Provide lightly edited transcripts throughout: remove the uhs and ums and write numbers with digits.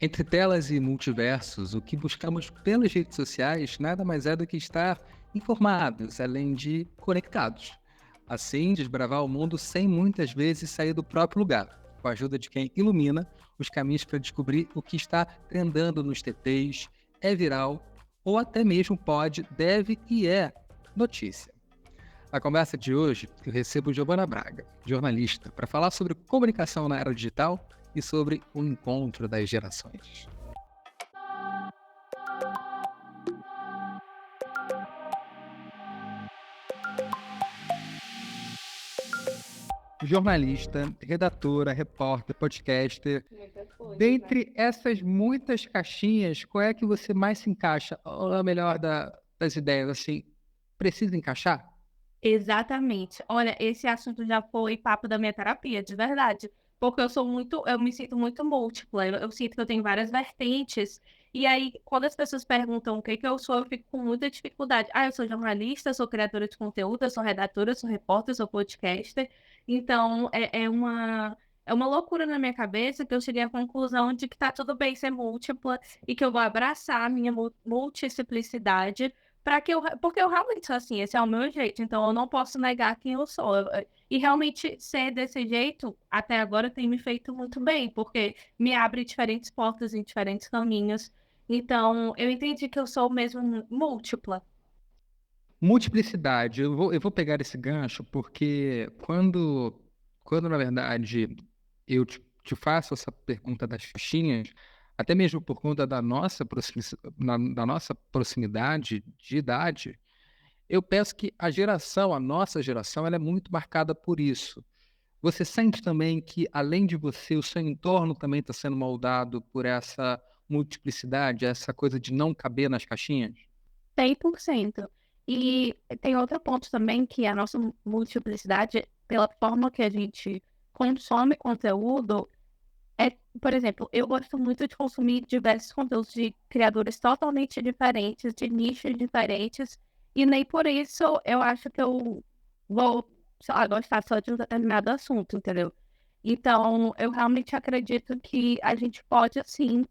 Entre telas e multiversos, o que buscamos pelas redes sociais nada mais é do que estar informados, além de conectados. Assim, desbravar o mundo sem muitas vezes sair do próprio lugar, com a ajuda de quem ilumina os caminhos para descobrir o que está trendando nos TTs, é viral ou até mesmo pode, deve e é notícia. Na conversa de hoje, eu recebo Giovana Braga, jornalista, para falar sobre comunicação na era digital e sobre o encontro das gerações. Jornalista, redatora, repórter, podcaster. Muitas coisas, né? Dentre essas muitas caixinhas, qual é que você mais se encaixa? Ou é a melhor das ideias, assim, precisa encaixar? Exatamente. Olha, esse assunto já foi papo da minha terapia, de verdade. Porque eu me sinto muito múltipla. Eu sinto que eu tenho várias vertentes. E aí, quando as pessoas perguntam o que que eu sou, eu fico com muita dificuldade. Ah, eu sou jornalista, sou criadora de conteúdo, eu sou redatora, eu sou repórter, eu sou podcaster. Então, é uma loucura na minha cabeça que eu cheguei à conclusão de que tá tudo bem ser múltipla e que eu vou abraçar a minha multiplicidade. Porque eu realmente sou assim, esse é o meu jeito, então eu não posso negar quem eu sou. E realmente ser desse jeito, até agora, tem me feito muito bem, porque me abre diferentes portas em diferentes caminhos. Então, eu entendi que eu sou mesmo múltipla. Multiplicidade. Eu vou pegar esse gancho porque quando na verdade eu te faço essa pergunta das fichinhas, até mesmo por conta da nossa proximidade de idade, eu penso que a nossa geração, ela é muito marcada por isso. Você sente também que, além de você, o seu entorno também está sendo moldado por essa multiplicidade, essa coisa de não caber nas caixinhas? 100%. E tem outro ponto também, que a nossa multiplicidade, pela forma que a gente consome conteúdo, por exemplo, eu gosto muito de consumir diversos conteúdos de criadores totalmente diferentes, de nichos diferentes, e nem por isso eu acho que eu vou, sei lá, gostar só de um determinado assunto, entendeu? Então, eu realmente acredito que a gente pode, assim,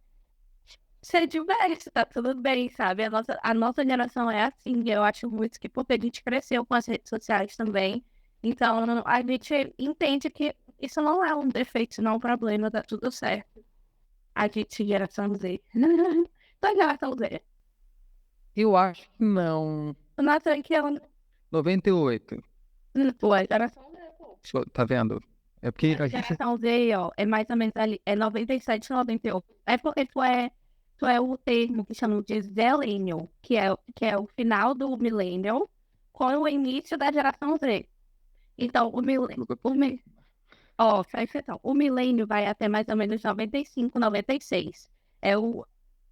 ser diverso, tá tudo bem, sabe? A nossa geração é assim, eu acho muito que porque a gente cresceu com as redes sociais também, então a gente entende que isso não é um defeito, não é um problema, tá tudo certo. A gente, geração Z. Tô geração Z. Eu acho que não. O Nathan que é um... 98. Pô, é geração Z, pô. Tá vendo? É porque A a gente. geração Z, ó, é mais ou menos ali, é 97, 98. É porque tu é o termo que chamam de Zillennial, que é o final do Millennial com o início da geração Z. Então, presta atenção, o milênio vai até mais ou menos 95, 96. É o,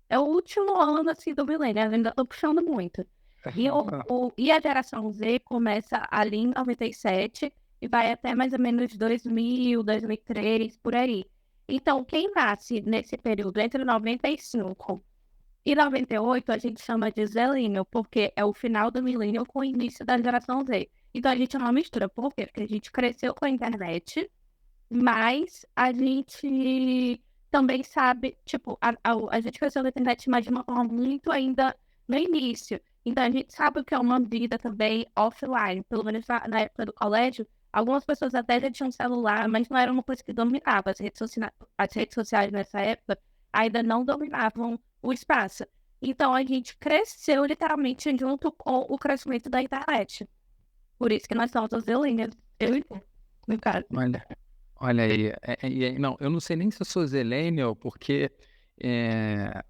é o último ano, assim, do milênio, eu ainda tô puxando muito. E a geração Z começa ali em 97 e vai até mais ou menos 2000, 2003, por aí. Então, quem nasce nesse período entre 95 e 98, a gente chama de Zillennial, porque é o final do milênio com o início da geração Z. Então, a gente é uma mistura. Por quê? Porque a gente cresceu com a internet, mas a gente também sabe, tipo, a gente cresceu na internet, mas de uma forma muito ainda no início. Então, a gente sabe o que é uma vida também offline. Pelo menos na época do colégio, algumas pessoas até já tinham celular, mas não era uma coisa que dominava. As redes sociais nessa época ainda não dominavam o espaço. Então, a gente cresceu literalmente junto com o crescimento da internet. Por isso que nós somos as Zelinhas. Eu e tu, no caso. Olha, olha aí. Não, eu não sei nem se eu sou Zillennial, porque é,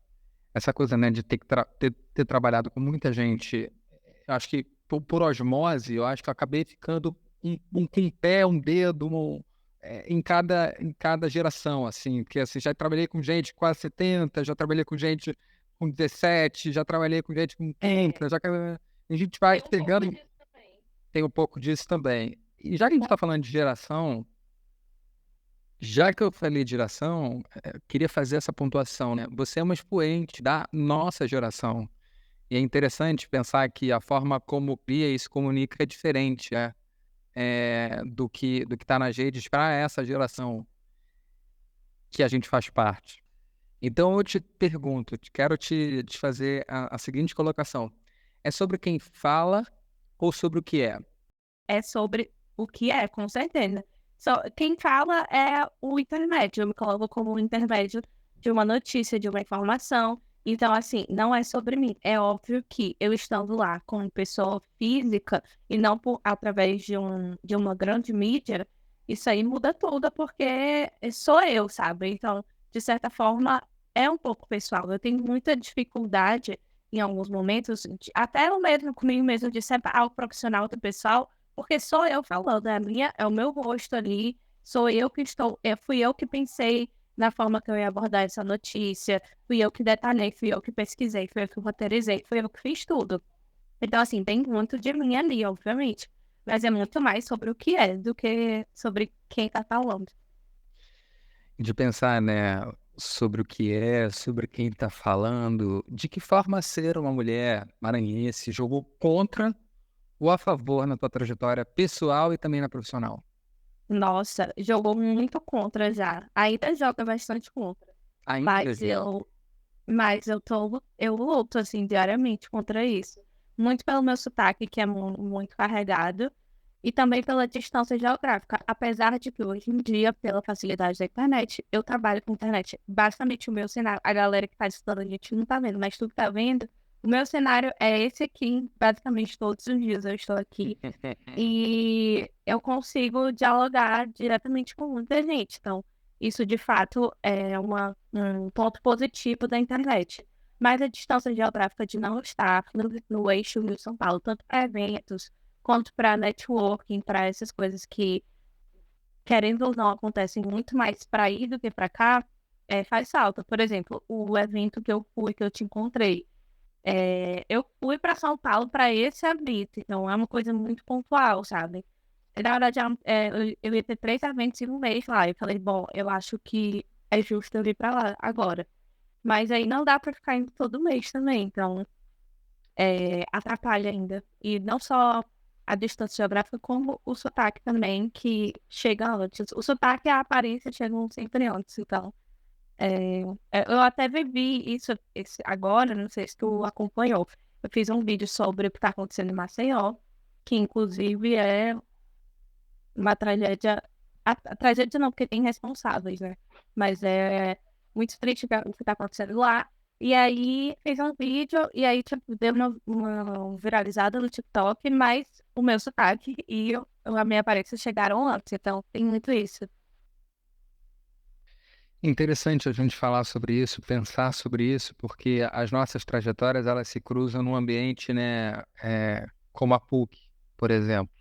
essa coisa, né, de ter trabalhado com muita gente, eu acho que por osmose, eu acho que eu acabei ficando com um pé, um dedo, em cada geração, assim, porque assim, já trabalhei com gente quase 70, já trabalhei com gente com 17, já trabalhei com gente com 30, a gente vai Tem um pouco pegando, disso também. tem um pouco disso também. E já que a gente está falando de geração, já que eu falei de geração, queria fazer essa pontuação, né? Você é uma expoente da nossa geração. E é interessante pensar que a forma como cria e se comunica é diferente, do que está nas redes para essa geração que a gente faz parte. Então eu te pergunto, quero te fazer a seguinte colocação: é sobre quem fala ou sobre o que é? É sobre o que é, com certeza. Só, quem fala é o intermédio, eu me coloco como um intermédio de uma notícia, de uma informação. Então, assim, não é sobre mim. É óbvio que eu estando lá como pessoa física e não através de uma grande mídia, isso aí muda tudo, porque sou eu, sabe? Então, de certa forma, é um pouco pessoal. Eu tenho muita dificuldade em alguns momentos, até eu mesmo comigo mesmo, de separar o profissional do pessoal, porque sou eu falando, é o meu rosto ali, sou eu que estou, fui eu que pensei na forma que eu ia abordar essa notícia, fui eu que detalhei, fui eu que pesquisei, fui eu que roteirizei, fui eu que fiz tudo. Então, assim, tem muito de mim ali, obviamente, mas é muito mais sobre o que é do que sobre quem tá falando. De pensar, né, sobre o que é, sobre quem está falando, de que forma ser uma mulher maranhense jogou contra ou a favor na tua trajetória pessoal e também na profissional? Nossa, jogou muito contra já, ainda joga bastante contra, Ainda mas joga. eu luto, assim, diariamente contra isso. Muito pelo meu sotaque, que é muito carregado, e também pela distância geográfica. Apesar de que hoje em dia, pela facilidade da internet, eu trabalho com internet. Basicamente, o meu cenário, a galera que está estudando, a gente não tá vendo, mas tu que tá vendo, o meu cenário é esse aqui, basicamente todos os dias eu estou aqui. E eu consigo dialogar diretamente com muita gente. Então, isso de fato é um ponto positivo da internet. Mas a distância geográfica de não estar no eixo Rio-São Paulo, tanto para eventos, quanto para networking, para essas coisas que, querendo ou não, acontecem muito mais para ir do que para cá, faz falta. Por exemplo, o evento que eu fui, que eu te encontrei. Eu fui para São Paulo para esse evento, então é uma coisa muito pontual, sabe? Na verdade, eu ia ter 3 eventos em um mês lá. Eu falei, bom, eu acho que é justo eu ir para lá agora. Mas aí não dá para ficar indo todo mês também, então atrapalha ainda. E não só a distância geográfica, como o sotaque também, que chega antes. O sotaque e a aparência chegam sempre antes, então. Eu até vivi isso agora, não sei se tu acompanhou. Eu fiz um vídeo sobre o que está acontecendo em Maceió, que inclusive é uma tragédia. A tragédia não, porque tem responsáveis, né? Mas é muito triste o que está acontecendo lá. E aí fez um vídeo, e aí tipo, deu uma viralizada no TikTok, mas o meu sotaque e a minha aparência chegaram antes, então tem muito isso. Interessante a gente falar sobre isso, pensar sobre isso, porque as nossas trajetórias elas se cruzam num ambiente, né, como a PUC, por exemplo,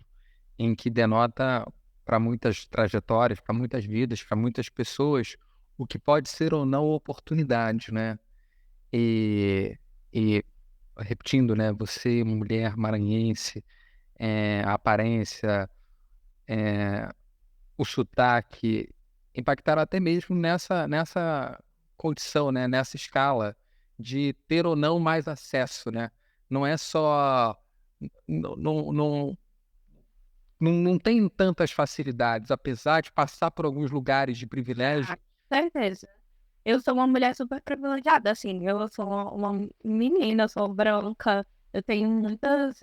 em que denota para muitas trajetórias, para muitas vidas, para muitas pessoas, o que pode ser ou não oportunidade, né? E, e repetindo, né, você, mulher maranhense, a aparência, o sotaque impactaram até mesmo nessa condição, né, nessa escala de ter ou não mais acesso, né. Não é só não tem tantas facilidades, apesar de passar por alguns lugares de privilégio. Ah, certeza. Eu sou uma mulher super privilegiada, assim, eu sou uma menina, eu sou branca, eu tenho muitas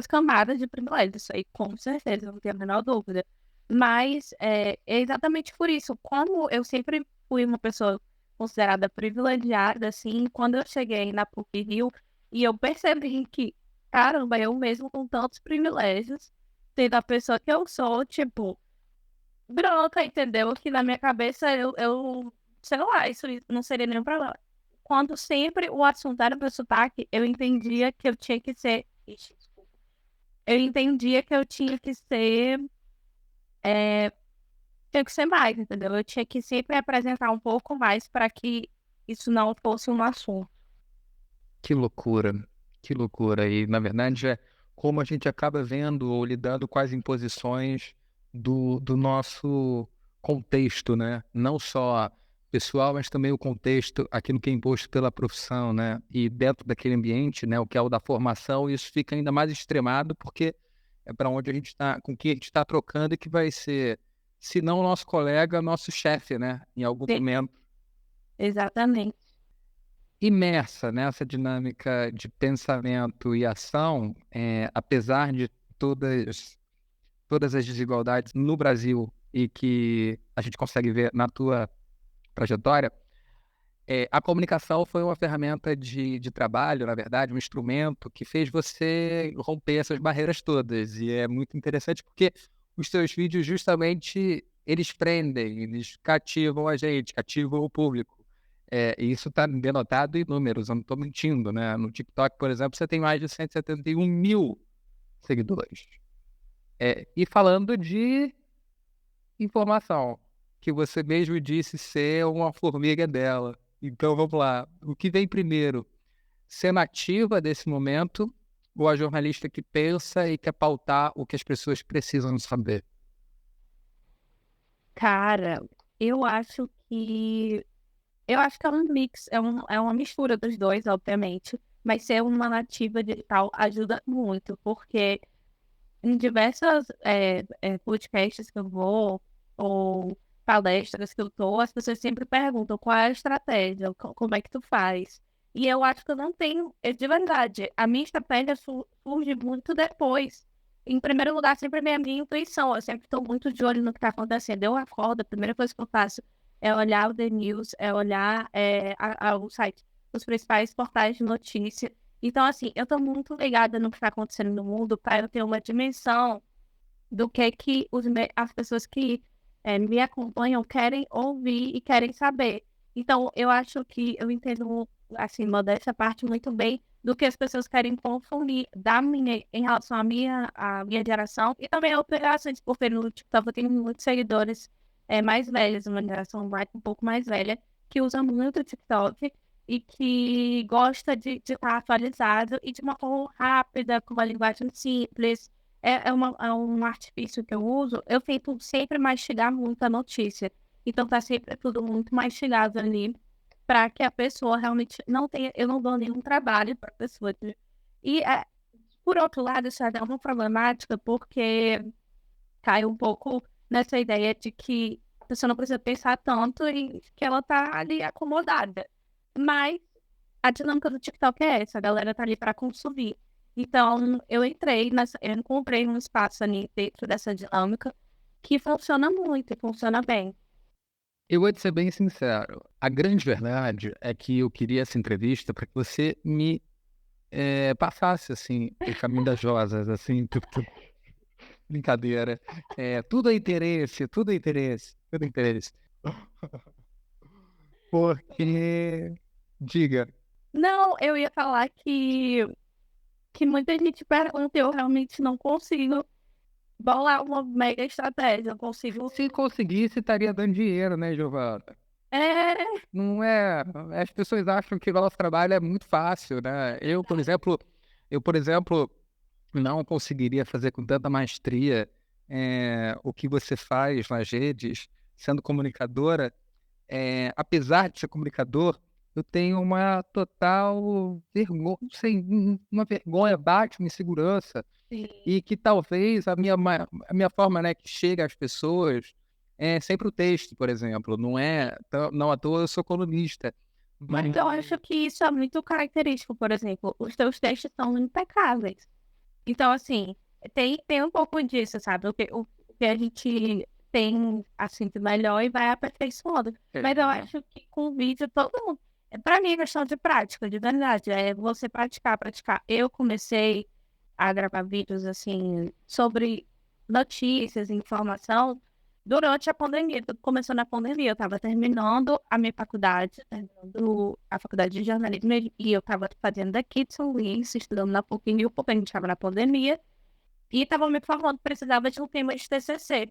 camadas de privilégio, isso aí com certeza, não tenho a menor dúvida. Mas é exatamente por isso, como eu sempre fui uma pessoa considerada privilegiada, assim, quando eu cheguei na PUC-Rio e eu percebi que, caramba, eu mesmo com tantos privilégios, sendo a pessoa que eu sou, tipo, branca, entendeu? Que na minha cabeça eu sei lá, isso não seria nenhum problema. Quando sempre o assunto era meu sotaque, eu entendia que eu tinha que ser. Ixi, desculpa. Eu entendia que eu tinha que ser. é, Tinha que ser mais, entendeu? Eu tinha que sempre apresentar um pouco mais para que isso não fosse um assunto. Que loucura, que loucura. E na verdade é como a gente acaba vendo ou lidando com as imposições do nosso contexto, né? Não só pessoal, mas também o contexto, aquilo que é imposto pela profissão, né? E dentro daquele ambiente, né? O que é o da formação, isso fica ainda mais extremado porque é para onde a gente está, com quem a gente está trocando e que vai ser, se não o nosso colega, nosso chefe, né? Em algum Sim, momento. Exatamente. Imersa nessa dinâmica de pensamento e ação, apesar de todas as desigualdades no Brasil e que a gente consegue ver na tua trajetória, a comunicação foi uma ferramenta de trabalho, na verdade, um instrumento que fez você romper essas barreiras todas. E é muito interessante porque os seus vídeos, justamente, eles prendem, eles cativam a gente, cativam o público. E isso está denotado em números, eu não estou mentindo, né? No TikTok, por exemplo, você tem mais de 171 mil seguidores. E falando de informação, que você mesmo disse ser uma formiga dela. Então vamos lá. O que vem primeiro? Ser nativa desse momento ou a jornalista que pensa e quer pautar o que as pessoas precisam saber? Cara, eu acho que é um mix, é uma mistura dos dois, obviamente, mas ser uma nativa digital ajuda muito, porque em diversas podcasts que eu vou, ou palestras que eu tô, as pessoas sempre perguntam qual é a estratégia, como é que tu faz. E eu acho que eu não tenho, de verdade, a minha estratégia surge muito depois. Em primeiro lugar, sempre vem a minha intuição. Eu sempre estou muito de olho no que está acontecendo. Eu acordo, a primeira coisa que eu faço é olhar o The News, é olhar o site, os principais portais de notícia. Então, assim, eu estou muito ligada no que está acontecendo no mundo para eu ter uma dimensão do que as pessoas que me acompanham querem ouvir e querem saber. Então, eu acho que eu entendo, assim, modéstia à parte, muito bem do que as pessoas querem consumir em relação à minha geração e também a outras gerações, porque no TikTok eu tenho muitos seguidores mais velhos, uma geração um pouco mais velha, que usa muito o TikTok e que gosta de estar atualizado e de uma forma rápida, com uma linguagem simples. É um artifício que eu uso, eu tento sempre mastigar muito a notícia. Então tá sempre tudo muito mastigado ali, para que a pessoa realmente não tenha, eu não dou nenhum trabalho para a pessoa. E por outro lado, isso é uma problemática, porque cai um pouco nessa ideia de que a pessoa não precisa pensar tanto e que ela tá ali acomodada. Mas a dinâmica do TikTok é essa, a galera tá ali para consumir. Então, eu encontrei um espaço ali dentro dessa dinâmica que funciona muito e funciona bem. Eu vou te ser bem sincero. A grande verdade é que eu queria essa entrevista para que você me passasse assim o caminho das rosas, assim, brincadeira. Tudo é interesse, tudo é interesse, tudo é interesse. Porque, diga, Não, eu ia falar que muita gente pergunta e eu realmente não consigo bolar uma mega estratégia. Eu consigo. se conseguisse, estaria dando dinheiro, né, Giovana? É, Não é. As pessoas acham que o nosso trabalho é muito fácil, né? Eu, por exemplo, não conseguiria fazer com tanta maestria o que você faz nas redes, sendo comunicadora. Apesar de ser comunicador, eu tenho uma total vergonha, uma vergonha, bate uma insegurança, sim. e que talvez a minha forma, né, que chega às pessoas é sempre o texto, por exemplo, não à toa eu sou colunista, mas Eu acho que isso é muito característico, por exemplo, os teus textos são impecáveis. Então, assim, tem um pouco disso, sabe? O que a gente tem, assim, de melhor e vai aperfeiçoando. Mas eu acho que com o vídeo todo mundo. Pra mim é questão de prática, de verdade. É você praticar, praticar. Eu comecei a gravar vídeos, assim, sobre notícias, informação, durante a pandemia. Tudo começou na pandemia. Eu estava terminando a minha faculdade, terminando a faculdade de jornalismo, e eu estava fazendo aqui de São Luís, estudando na PUC-Rio, porque a gente estava na pandemia, e estava me formando, precisava de um tema de TCC.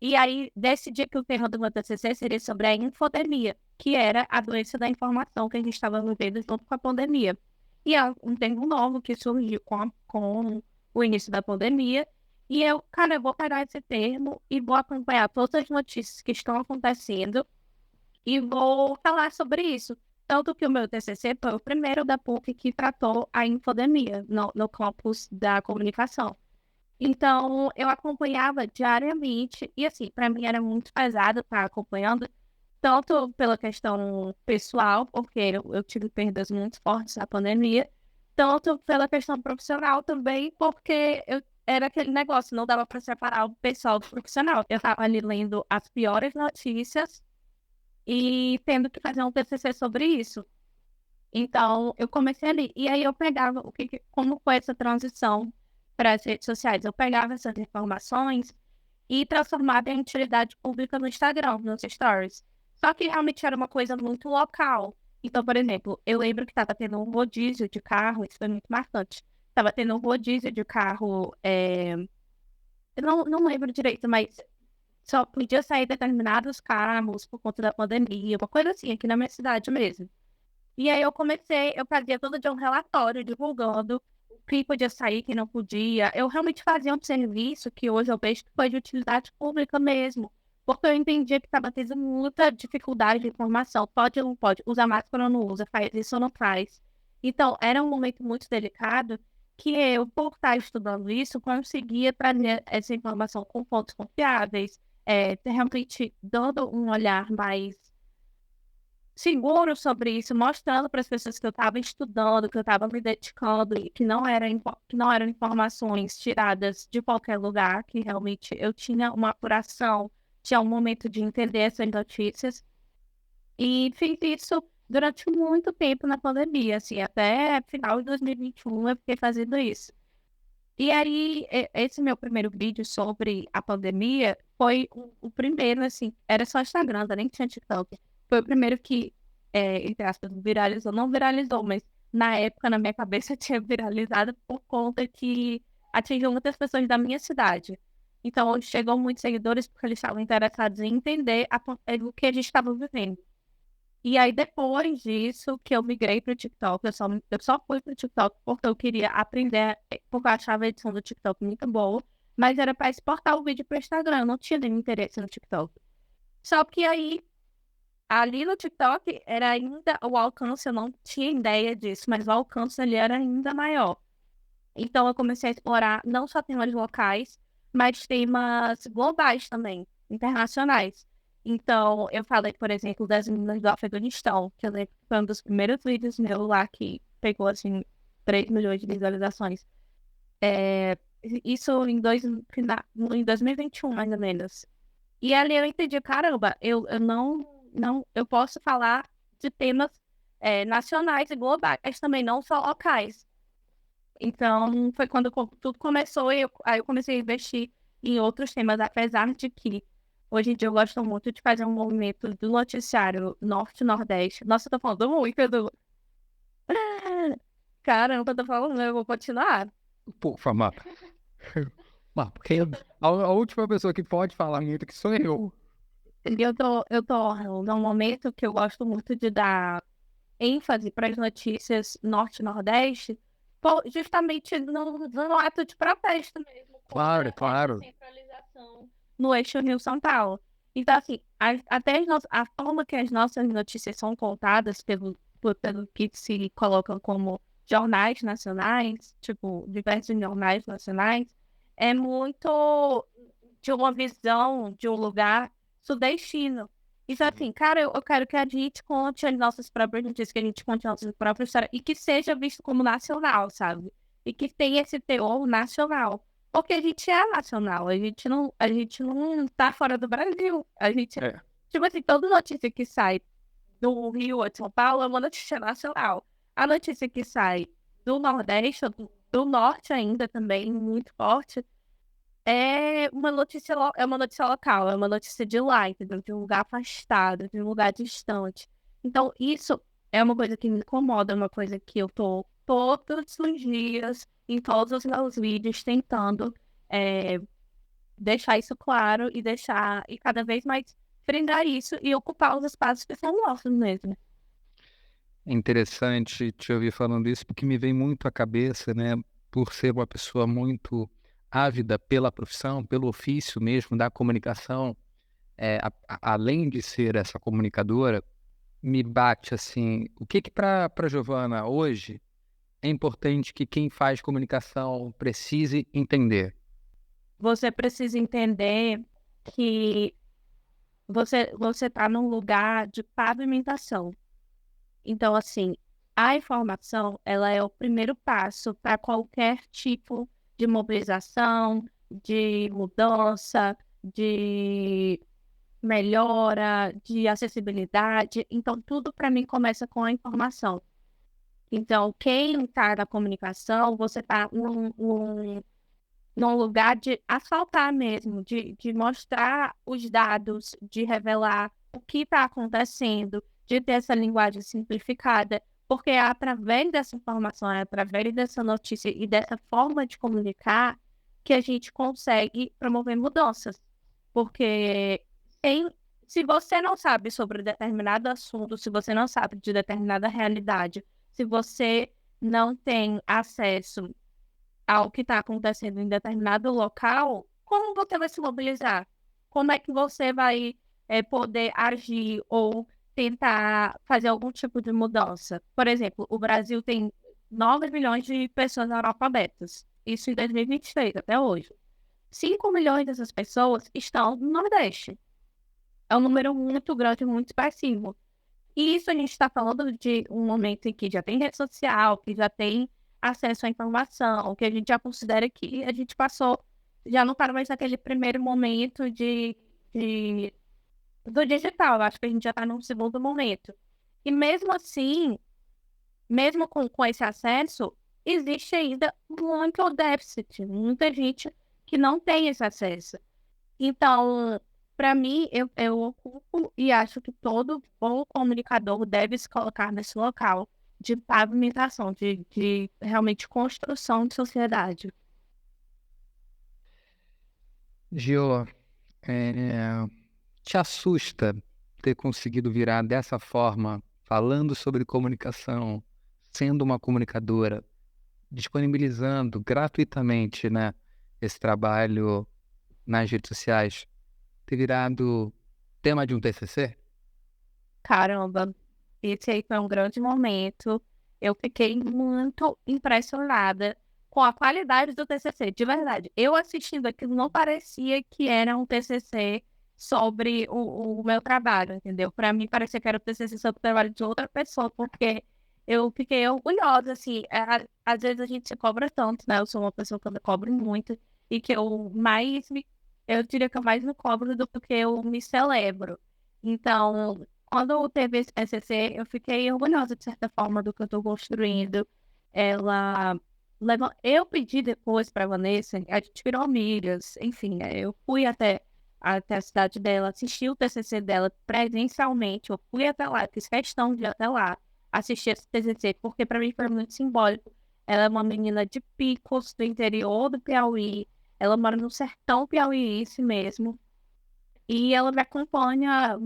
E aí decidi que o tema do meu TCC seria sobre a infodemia, que era a doença da informação que a gente estava vivendo junto com a pandemia. E é um termo novo que surgiu com o início da pandemia. E eu, cara, eu vou pegar esse termo e vou acompanhar todas as notícias que estão acontecendo e vou falar sobre isso. Tanto que o meu TCC foi o primeiro da PUC que tratou a infodemia no campus da comunicação. Então, eu acompanhava diariamente, e assim, para mim era muito pesado estar acompanhando, tanto pela questão pessoal, porque eu tive perdas muito fortes na pandemia, tanto pela questão profissional também, porque era aquele negócio, não dava para separar o pessoal do profissional. Eu estava ali lendo as piores notícias e tendo que fazer um TCC sobre isso. Então, eu comecei ali. E aí eu pegava como foi essa transição para as redes sociais. Eu pegava essas informações e transformava em utilidade pública no Instagram, nos stories. Só que realmente era uma coisa muito local. Então, por exemplo, eu lembro que estava tendo um rodízio de carro, isso foi muito marcante. Estava tendo um rodízio de carro, eu não lembro direito, mas só podia sair determinados carros por conta da pandemia, uma coisa assim, aqui na minha cidade mesmo. E aí eu fazia todo dia um relatório divulgando o que podia sair, o que não podia. Eu realmente fazia um serviço que hoje eu vejo que foi de utilidade pública mesmo. Porque eu entendia que estava tendo muita dificuldade de informação. Pode ou não pode, usa máscara ou não usa, faz isso ou não faz. Então, era um momento muito delicado que eu, por estar estudando isso, conseguia trazer essa informação com fontes confiáveis, realmente dando um olhar mais seguro sobre isso, mostrando para as pessoas que eu estava estudando, que eu estava me dedicando e que não eram informações tiradas de qualquer lugar, que realmente eu tinha uma apuração, tinha um momento de entender essas notícias. E fiz isso durante muito tempo na pandemia, assim, até final de 2021 eu fiquei fazendo isso. E aí, esse meu primeiro vídeo sobre a pandemia foi o primeiro, assim, era só Instagram, ainda nem tinha TikTok. Foi o primeiro que, entre aspas, viralizou. Não viralizou, mas na época, na minha cabeça, tinha viralizado por conta que atingiu muitas pessoas da minha cidade. Então, chegou muitos seguidores porque eles estavam interessados em entender o que a gente estava vivendo. E aí, depois disso, que eu migrei para o TikTok, eu só fui para o TikTok porque eu queria aprender, porque eu achava a edição do TikTok muito boa, mas era para exportar o vídeo para o Instagram, eu não tinha nenhum interesse no TikTok. Só que aí, ali no TikTok, era ainda o alcance, eu não tinha ideia disso, mas o alcance ali era ainda maior. Então, eu comecei a explorar não só temas locais, mas temas globais também, internacionais. Então, eu falei, por exemplo, das meninas do Afeganistão, que eu lembro que foi um dos primeiros vídeos meu lá que pegou, assim, 3 milhões de visualizações. Isso em 2021, mais ou menos. E ali eu entendi, caramba, eu não, eu posso falar de temas nacionais e globais também, não só locais. Então, foi quando tudo começou e aí eu comecei a investir em outros temas, apesar de que hoje em dia eu gosto muito de fazer um movimento do noticiário Norte-Nordeste. Nossa, eu tô falando muito do... Caramba, eu tô falando, eu vou continuar. Por favor. Mas porque a última pessoa que pode falar muito que sou eu. E eu tô num momento que eu gosto muito de dar ênfase para as notícias Norte-Nordeste, justamente no ato de protesto mesmo, Claro, contra essa claro. centralização no eixo Rio-São Paulo. Então, assim, até a forma que as nossas notícias são contadas pelo que se colocam como jornais nacionais, tipo, diversos jornais nacionais, é muito de uma visão de um lugar sudestino. Então, assim, cara, eu quero que a gente conte as nossas próprias notícias, que a gente conte a nossa própria história e que seja visto como nacional, sabe? E que tenha esse teor nacional. Porque a gente é nacional, a gente não tá fora do Brasil. É. Tipo assim, toda notícia que sai do Rio ou de São Paulo é uma notícia nacional. A notícia que sai do Nordeste, ou do Norte ainda também, muito forte, é uma notícia local, é uma notícia de lá, entendeu? De um lugar afastado, de um lugar distante. Então, isso é uma coisa que me incomoda, é uma coisa que eu tô todos os dias, em todos os meus vídeos, tentando é, deixar isso claro e cada vez mais frisar isso e ocupar os espaços que são nossos mesmo. É interessante te ouvir falando isso, porque me vem muito à cabeça, né, por ser uma pessoa muito ávida pela profissão, pelo ofício mesmo da comunicação, além de ser essa comunicadora, me bate assim, o que que para Giovana hoje é importante que quem faz comunicação precise entender? Você precisa entender que você está num lugar de pavimentação. Então, assim, a informação, ela é o primeiro passo para qualquer tipo de mobilização, de mudança, de melhora, de acessibilidade. Então, tudo para mim começa com a informação. Então, quem está na comunicação, você está num lugar de asfaltar mesmo, de mostrar os dados, de revelar o que está acontecendo, de ter essa linguagem simplificada, porque é através dessa informação, é através dessa notícia e dessa forma de comunicar que a gente consegue promover mudanças. Porque em- se você não sabe sobre determinado assunto, se você não sabe de determinada realidade, se você não tem acesso ao que está acontecendo em determinado local, como você vai se mobilizar? Como é que você vai poder agir ou tentar fazer algum tipo de mudança? Por exemplo, o Brasil tem 9 milhões de pessoas analfabetas. Isso em 2023, até hoje. 5 milhões dessas pessoas estão no Nordeste. É um número muito grande, muito expressivo. E isso a gente está falando de um momento em que já tem rede social, que já tem acesso à informação, que a gente já considera que a gente passou, já não está mais naquele primeiro momento do digital. Acho que a gente já está num segundo momento. E mesmo assim, mesmo com esse acesso, existe ainda muito déficit, muita gente que não tem esse acesso. Então, para mim, eu ocupo e acho que todo bom comunicador deve se colocar nesse local de pavimentação, de realmente construção de sociedade. Gio, te assusta ter conseguido virar dessa forma, falando sobre comunicação, sendo uma comunicadora, disponibilizando gratuitamente, né, esse trabalho nas redes sociais, ter virado tema de um TCC? Caramba, esse aí foi um grande momento. Eu fiquei muito impressionada com a qualidade do TCC, de verdade. Eu assistindo aquilo não parecia que era um TCC sobre o meu trabalho, entendeu? Para mim parecia que era um TCC sobre o trabalho de outra pessoa, porque eu fiquei orgulhosa, assim. Às vezes a gente se cobra tanto, né? Eu sou uma pessoa que eu me cobro muito e que eu diria que eu mais me cobro do que eu me celebro. Então, quando teve esse SCC, eu fiquei orgulhosa, de certa forma, do que eu estou construindo. Ela Eu pedi depois para a Vanessa, a gente virou amigas, enfim, né? Eu fui até a cidade dela, assisti o TCC dela presencialmente, eu fui até lá, fiz questão de ir até lá, assistir esse TCC, porque para mim foi muito simbólico. Ela é uma menina de Picos, do interior do Piauí, ela mora no sertão piauiense mesmo, e ela me acompanha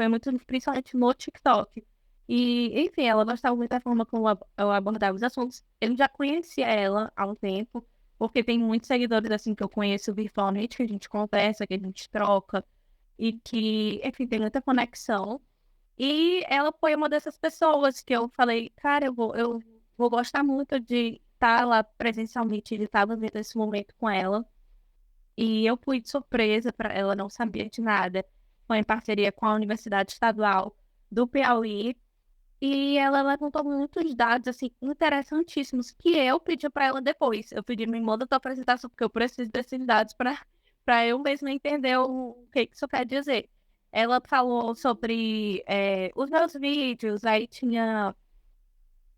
muito, principalmente no TikTok. E, enfim, ela gostava muito da forma como eu abordava os assuntos. Eu já conhecia ela há um tempo, porque tem muitos seguidores, assim, que eu conheço virtualmente, que a gente conversa, que a gente troca, e que, enfim, tem muita conexão. E ela foi uma dessas pessoas que eu falei, cara, eu vou gostar muito de estar lá presencialmente, de estar vivendo esse momento com ela. E eu fui de surpresa para ela, não sabia de nada. Foi em parceria com a Universidade Estadual do Piauí. E ela levantou muitos dados, assim, interessantíssimos, que eu pedi para ela depois. Eu pedi, me manda tua apresentação, porque eu preciso desses dados para eu mesma entender o que isso quer dizer. Ela falou sobre os meus vídeos, aí tinha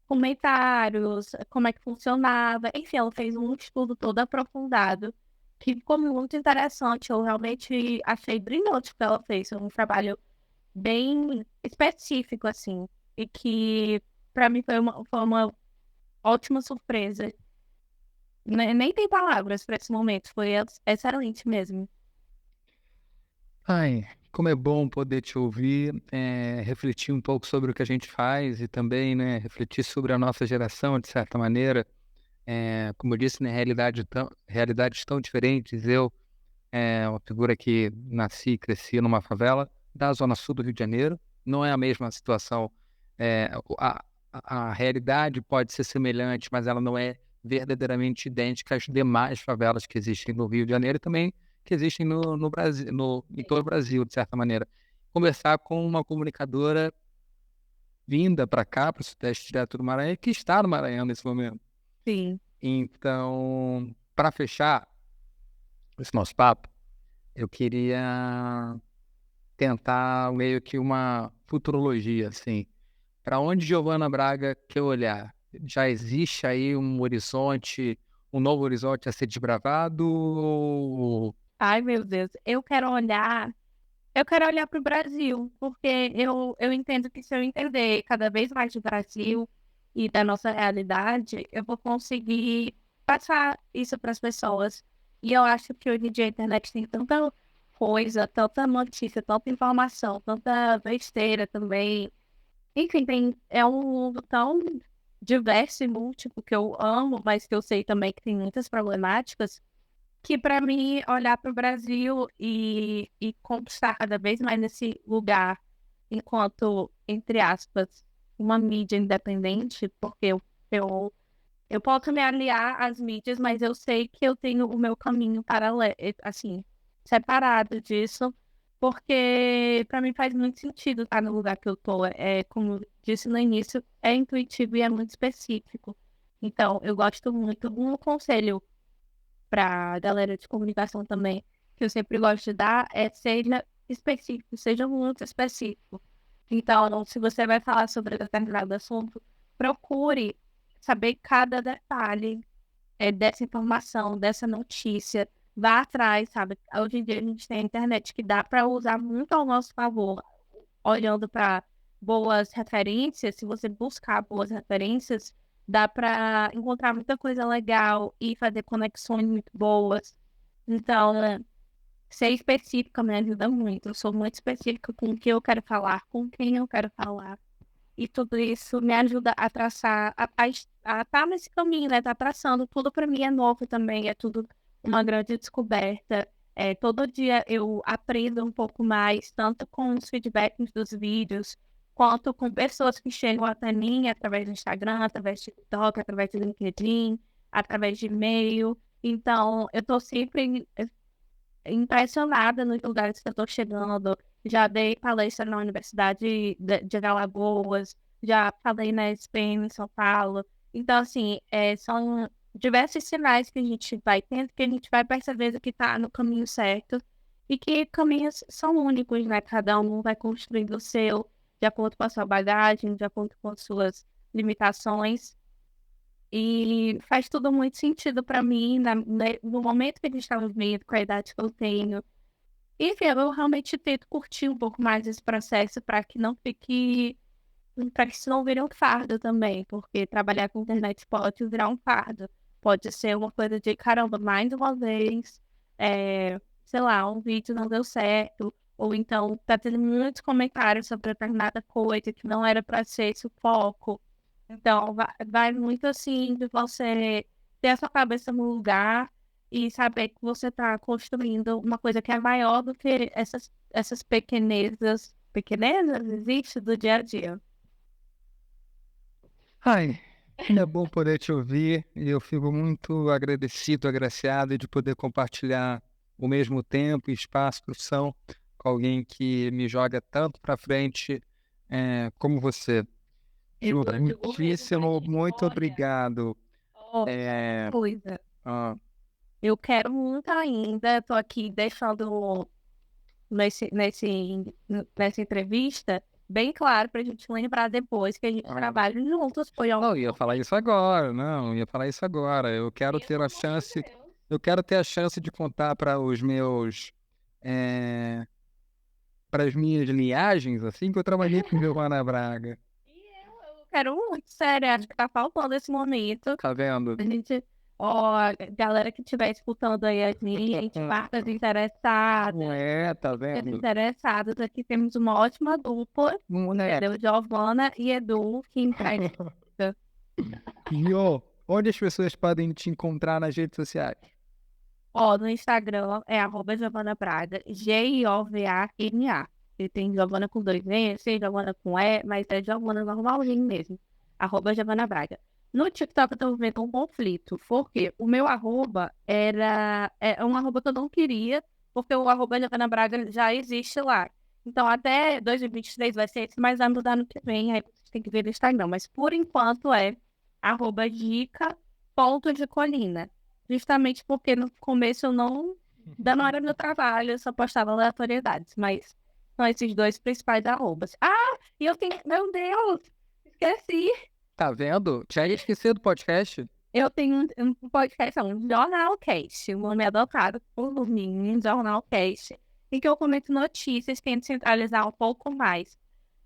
comentários, como é que funcionava. Enfim, ela fez um estudo todo aprofundado, que ficou muito interessante. Eu realmente achei brilhante o que ela fez. Foi um trabalho bem específico, assim, e que para mim foi uma ótima surpresa. Nem tem palavras para esse momento, foi excelente mesmo. Ai, como é bom poder te ouvir, refletir um pouco sobre o que a gente faz e também, né, refletir sobre a nossa geração, de certa maneira. Como eu disse, né, realidades tão diferentes. Eu, uma figura que nasci e cresci numa favela da Zona Sul do Rio de Janeiro. Não é a mesma situação. A realidade pode ser semelhante, mas ela não é verdadeiramente idêntica às demais favelas que existem no Rio de Janeiro. E também que existem no Brasil, em todo o Brasil, de certa maneira. Conversar com uma comunicadora vinda para cá, para o Sudeste direto do Maranhão, que está no Maranhão nesse momento. Sim. Então, para fechar esse nosso papo, eu queria tentar meio que uma futurologia, assim. Para onde Giovana Braga quer olhar? Já existe aí um horizonte, um novo horizonte a ser desbravado? Ai, meu Deus, eu quero olhar para o Brasil, porque eu entendo que se eu entender cada vez mais do Brasil e da nossa realidade, eu vou conseguir passar isso para as pessoas. E eu acho que hoje em dia a internet tem tanta coisa, tanta notícia, tanta informação, tanta besteira também. Enfim, é um mundo tão diverso e múltiplo que eu amo, mas que eu sei também que tem muitas problemáticas, que para mim olhar para o Brasil e conquistar cada vez mais nesse lugar enquanto, entre aspas, uma mídia independente, porque eu, eu posso me aliar às mídias, mas eu sei que eu tenho o meu caminho paralelo, assim, separado disso, porque para mim faz muito sentido estar no lugar que eu tô. Como eu disse no início, é intuitivo e é muito específico. Então, eu gosto muito. Um conselho para a galera de comunicação também, que eu sempre gosto de dar, seja específico, seja muito específico. Então, se você vai falar sobre determinado assunto, procure saber cada detalhe dessa informação, dessa notícia, vá atrás, sabe? Hoje em dia a gente tem a internet que dá para usar muito ao nosso favor, olhando para boas referências. Se você buscar boas referências, dá para encontrar muita coisa legal e fazer conexões muito boas. Então, ser específica me ajuda muito. Eu sou muito específica com o que eu quero falar, com quem eu quero falar. E tudo isso me ajuda a traçar, a estar nesse caminho, né? Tá traçando. Tudo para mim é novo também, é tudo uma grande descoberta. Todo dia eu aprendo um pouco mais, tanto com os feedbacks dos vídeos, quanto com pessoas que chegam até mim através do Instagram, através do TikTok, através do LinkedIn, através de e-mail. Então, eu estou sempre impressionada nos lugares que eu estou chegando. Já dei palestra na Universidade de Alagoas, já falei na SPM em São Paulo. Então, assim, são diversos sinais que a gente vai tendo, que a gente vai percebendo que está no caminho certo e que caminhos são únicos, né? Cada um vai construindo o seu, de acordo com a sua bagagem, de acordo com as suas limitações. E faz tudo muito sentido para mim, no momento que a gente está vivendo, com a idade que eu tenho. Enfim, eu realmente tento curtir um pouco mais esse processo para que isso não vire um fardo também, porque trabalhar com internet pode virar um fardo. Pode ser uma coisa de caramba, mais uma vez, sei lá, um vídeo não deu certo, ou então tá tendo muitos comentários sobre determinada coisa que não era para ser esse o foco. Então, vai muito assim de você ter a sua cabeça no lugar e saber que você está construindo uma coisa que é maior do que essas pequenezas. Pequenezas existe do dia a dia. Ai, é bom poder te ouvir e eu fico muito agradecido, agraciado de poder compartilhar o mesmo tempo e espaço, profissão com alguém que me joga tanto para frente como você. Eu Jura, digo mesmo, muitíssimo, mas muito olha, obrigado. ó, É, coisa. ah, Eu quero muito ainda, tô aqui deixando nessa entrevista bem claro pra gente lembrar depois que a gente ah, trabalha juntos, foi não, algum ia falar isso agora, não, ia falar isso agora. Eu quero pelo ter a amor de chance, Deus. eu quero ter a chance de contar para os meus, para as minhas linhagens, assim, que eu trabalhei com Giovana Braga. Eu quero muito, sério, acho que tá faltando esse momento. Tá vendo? A gente, ó, a galera que estiver escutando aí a gente, marcas Não interessadas, tá vendo? interessadas, aqui temos uma ótima dupla, Não é. entendeu? Giovana e Edu, que empresta. Jô, onde as pessoas podem te encontrar nas redes sociais? Ó, no Instagram é @Giovana Braga, Giovana. E tem Giovana com dois N's, tem Giovana com E, mas é Giovana normalzinho mesmo. @Giovana Braga. No TikTok eu tô vendo um conflito, porque o meu arroba é um arroba que eu não queria, porque o arroba Giovana Braga já existe lá. Então, até 2023 vai ser esse, mas vai mudar no que vem, aí você tem que ver no Instagram. Mas, por enquanto, é @dica.decolina. Justamente porque no começo eu não... Ainda não era meu trabalho, eu só postava aleatoriedades. Mas são esses dois principais arrobas. Ah, e eu tenho... Meu Deus! Esqueci! Tá vendo? Já ia esquecer do podcast? Eu tenho um podcast, um jornalcast. O nome é adotado por mim, um jornalcast, em que eu comento notícias, tento centralizar um pouco mais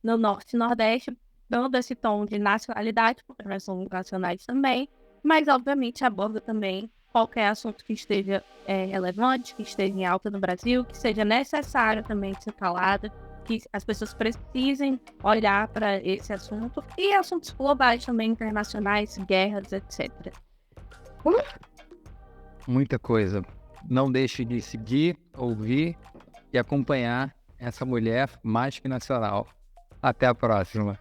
no Norte e Nordeste, dando esse tom de nacionalidade, porque nós somos nacionais também, mas obviamente abordo também qualquer assunto que esteja relevante, que esteja em alta no Brasil, que seja necessário também ser falado, que as pessoas precisem olhar para esse assunto, e assuntos globais também, internacionais, guerras, etc. Muita coisa. Não deixe de seguir, ouvir e acompanhar essa mulher mais que nacional. Até a próxima.